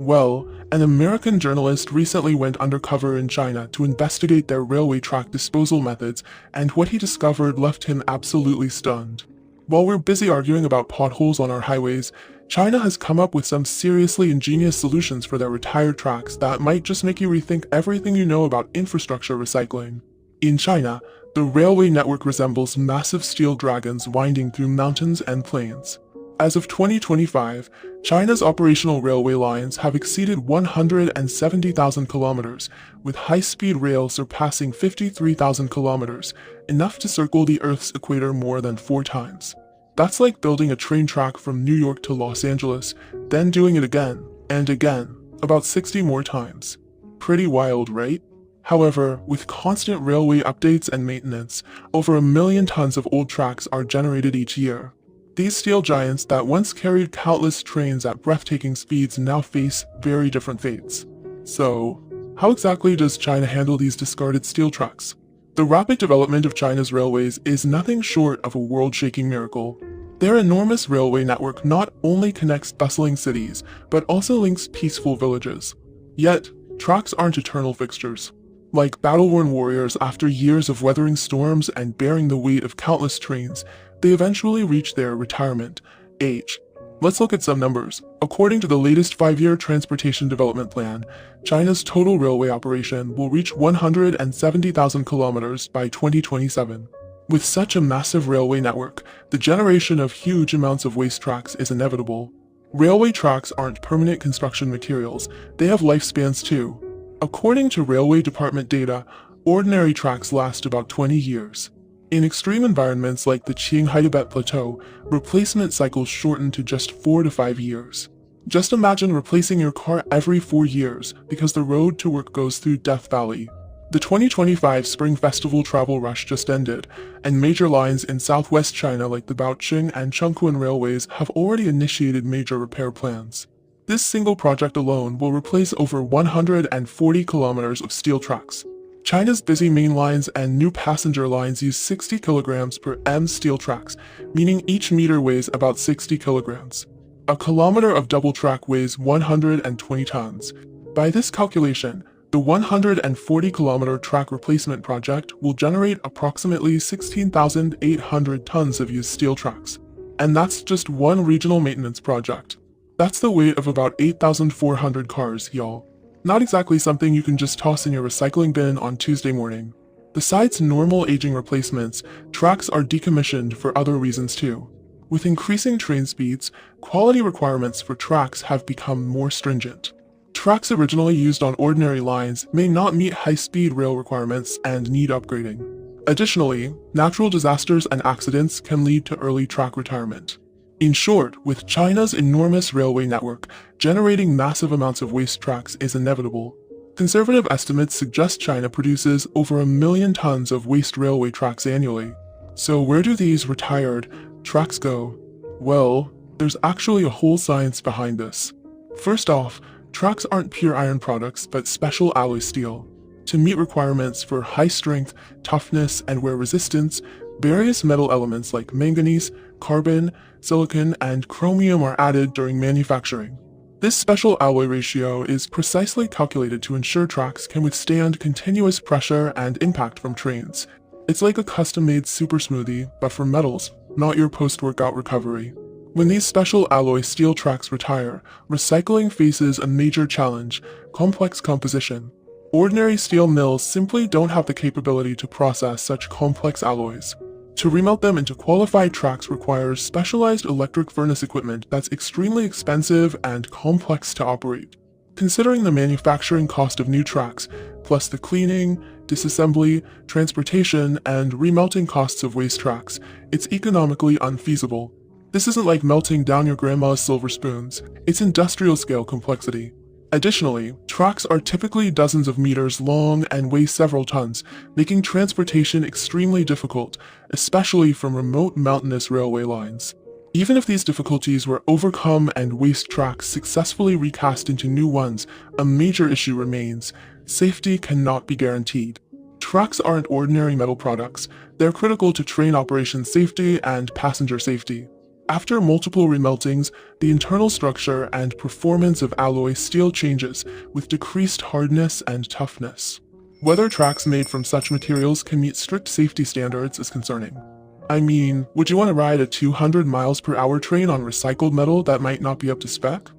Well, an American journalist recently went undercover in China to investigate their railway track disposal methods, and what he discovered left him absolutely stunned. While we're busy arguing about potholes on our highways, China has come up with some seriously ingenious solutions for their retired tracks that might just make you rethink everything you know about infrastructure recycling. In China, the railway network resembles massive steel dragons winding through mountains and plains. As of 2025, China's operational railway lines have exceeded 170,000 kilometers, with high-speed rail surpassing 53,000 kilometers, enough to circle the Earth's equator more than 4 times. That's like building a train track from New York to Los Angeles, then doing it again, and again, about 60 more times. Pretty wild, right? However, with constant railway updates and maintenance, over 1 million tons of old tracks are generated each year. These steel giants that once carried countless trains at breathtaking speeds now face very different fates. So, how exactly does China handle these discarded steel tracks? The rapid development of China's railways is nothing short of a world-shaking miracle. Their enormous railway network not only connects bustling cities, but also links peaceful villages. Yet, tracks aren't eternal fixtures. Like battle-worn warriors after years of weathering storms and bearing the weight of countless trains, they eventually reach their retirement age. Let's look at some numbers. According to the latest 5-year Transportation Development Plan, China's total railway operation will reach 170,000 kilometers by 2027. With such a massive railway network, the generation of huge amounts of waste tracks is inevitable. Railway tracks aren't permanent construction materials, they have lifespans too. According to Railway Department data, ordinary tracks last about 20 years. In extreme environments like the Qinghai-Tibet Plateau, replacement cycles shorten to just 4 to 5 years. Just imagine replacing your car every 4 years because the road to work goes through Death Valley. The 2025 Spring Festival travel rush just ended, and major lines in southwest China like the Baoqing and Chongqing railways have already initiated major repair plans. This single project alone will replace over 140 kilometers of steel tracks. China's busy main lines and new passenger lines use 60 kilograms per m steel tracks, meaning each meter weighs about 60 kilograms. A kilometer of double track weighs 120 tons. By this calculation, the 140-kilometer track replacement project will generate approximately 16,800 tons of used steel tracks. And that's just one regional maintenance project. That's the weight of about 8,400 cars, y'all. Not exactly something you can just toss in your recycling bin on Tuesday morning. Besides normal aging replacements, tracks are decommissioned for other reasons too. With increasing train speeds, quality requirements for tracks have become more stringent. Tracks originally used on ordinary lines may not meet high-speed rail requirements and need upgrading. Additionally, natural disasters and accidents can lead to early track retirement. In short, with China's enormous railway network, generating massive amounts of waste tracks is inevitable. Conservative estimates suggest China produces over 1 million tons of waste railway tracks annually. So where do these retired tracks go? Well, there's actually a whole science behind this. First off, tracks aren't pure iron products, but special alloy steel. To meet requirements for high strength, toughness, and wear resistance, various metal elements like manganese, carbon, silicon, and chromium are added during manufacturing. This special alloy ratio is precisely calculated to ensure tracks can withstand continuous pressure and impact from trains. It's like a custom-made super smoothie, but for metals, not your post-workout recovery. When these special alloy steel tracks retire, recycling faces a major challenge: complex composition. Ordinary steel mills simply don't have the capability to process such complex alloys. To remelt them into qualified tracks requires specialized electric furnace equipment that's extremely expensive and complex to operate. Considering the manufacturing cost of new tracks, plus the cleaning, disassembly, transportation, and remelting costs of waste tracks, it's economically unfeasible. This isn't like melting down your grandma's silver spoons, it's industrial-scale complexity. Additionally, tracks are typically dozens of meters long and weigh several tons, making transportation extremely difficult, especially from remote mountainous railway lines. Even if these difficulties were overcome and waste tracks successfully recast into new ones, a major issue remains: safety cannot be guaranteed. Tracks aren't ordinary metal products, they're critical to train operation safety and passenger safety. After multiple remeltings, the internal structure and performance of alloy steel changes with decreased hardness and toughness. Whether tracks made from such materials can meet strict safety standards is concerning. I mean, would you want to ride a 200 miles per hour train on recycled metal that might not be up to spec?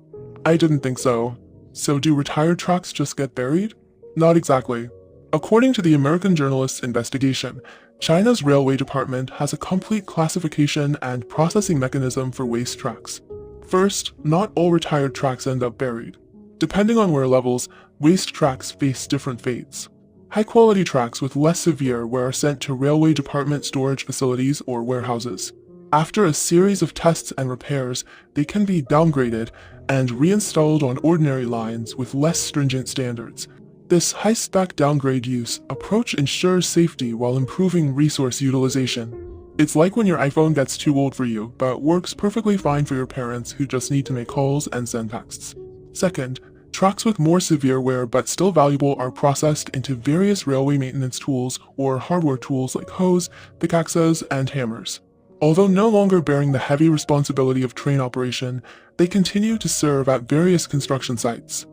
I didn't think so. So do retired tracks just get buried? Not exactly. According to the American journalist's investigation, China's railway department has a complete classification and processing mechanism for waste tracks. First, not all retired tracks end up buried. Depending on wear levels, waste tracks face different fates. High-quality tracks with less severe wear are sent to railway department storage facilities or warehouses. After a series of tests and repairs, they can be downgraded and reinstalled on ordinary lines with less stringent standards. This high-spec downgrade use approach ensures safety while improving resource utilization. It's like when your iPhone gets too old for you, but works perfectly fine for your parents who just need to make calls and send texts. Second, tracks with more severe wear but still valuable are processed into various railway maintenance tools or hardware tools like hoes, pickaxes, and hammers. Although no longer bearing the heavy responsibility of train operation, they continue to serve at various construction sites.